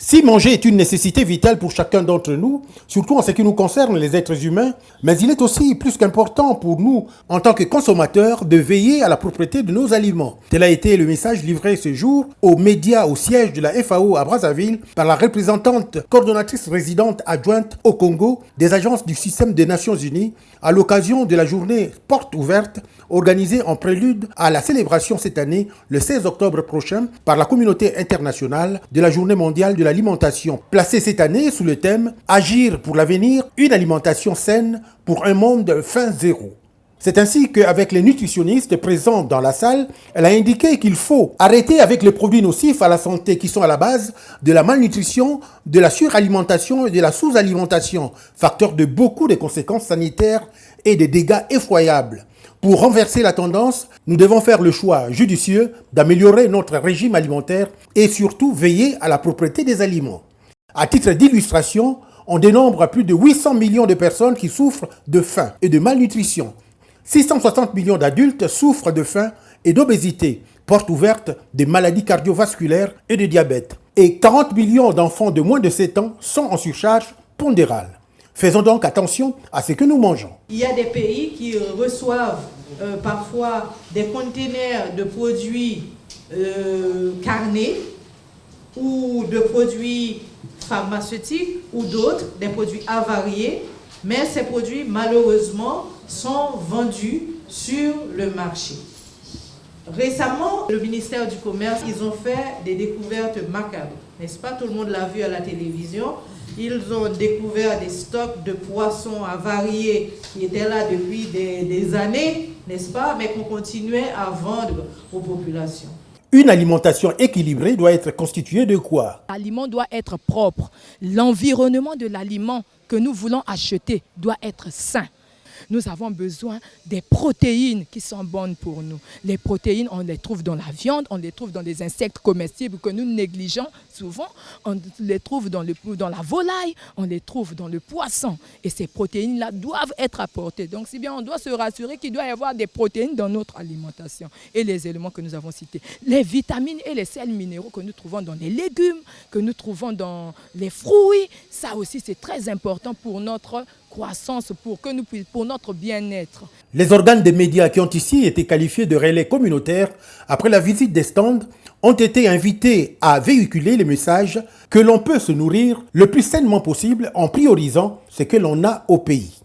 Si manger est une nécessité vitale pour chacun d'entre nous, surtout en ce qui nous concerne les êtres humains, mais il est aussi plus qu'important pour nous, en tant que consommateurs, de veiller à la propreté de nos aliments. Tel a été le message livré ce jour aux médias au siège de la FAO à Brazzaville par la représentante coordonnatrice résidente adjointe au Congo des agences du système des Nations Unies à l'occasion de la journée porte ouverte organisée en prélude à la célébration cette année, le 16 octobre prochain, par la communauté internationale de la journée mondiale de l'alimentation, placée cette année sous le thème « Agir pour l'avenir, une alimentation saine pour un monde faim zéro ». C'est ainsi qu'avec les nutritionnistes présents dans la salle, elle a indiqué qu'il faut arrêter avec les produits nocifs à la santé qui sont à la base de la malnutrition, de la suralimentation et de la sous-alimentation, facteur de beaucoup de conséquences sanitaires et de dégâts effroyables. Pour renverser la tendance, nous devons faire le choix judicieux d'améliorer notre régime alimentaire et surtout veiller à la propreté des aliments. À titre d'illustration, on dénombre plus de 800 millions de personnes qui souffrent de faim et de malnutrition. 660 millions d'adultes souffrent de faim et d'obésité, porte ouverte des maladies cardiovasculaires et de diabète. Et 40 millions d'enfants de moins de 7 ans sont en surcharge pondérale. Faisons donc attention à ce que nous mangeons. Il y a des pays qui reçoivent parfois des containers de produits carnés ou de produits pharmaceutiques ou d'autres, des produits avariés, mais ces produits malheureusement sont vendus sur le marché. Récemment, le ministère du Commerce, ils ont fait des découvertes macabres, n'est-ce pas? Tout le monde l'a vu à la télévision. Ils ont découvert des stocks de poissons avariés qui étaient là depuis des années, n'est-ce pas? Mais qu'on continuait à vendre aux populations. Une alimentation équilibrée doit être constituée de quoi? L'aliment doit être propre. L'environnement de l'aliment que nous voulons acheter doit être sain. Nous avons besoin des protéines qui sont bonnes pour nous. Les protéines, on les trouve dans la viande, on les trouve dans les insectes comestibles que nous négligeons souvent. On les trouve dans la volaille, on les trouve dans le poisson. Et ces protéines-là doivent être apportées. Donc, si bien on doit se rassurer qu'il doit y avoir des protéines dans notre alimentation. Et les éléments que nous avons cités. Les vitamines et les sels minéraux que nous trouvons dans les légumes, que nous trouvons dans les fruits, ça aussi c'est très important pour notre croissance, pour notre bien-être. Les organes des médias qui ont ici été qualifiés de relais communautaires après la visite des stands ont été invités à véhiculer le message que l'on peut se nourrir le plus sainement possible en priorisant ce que l'on a au pays.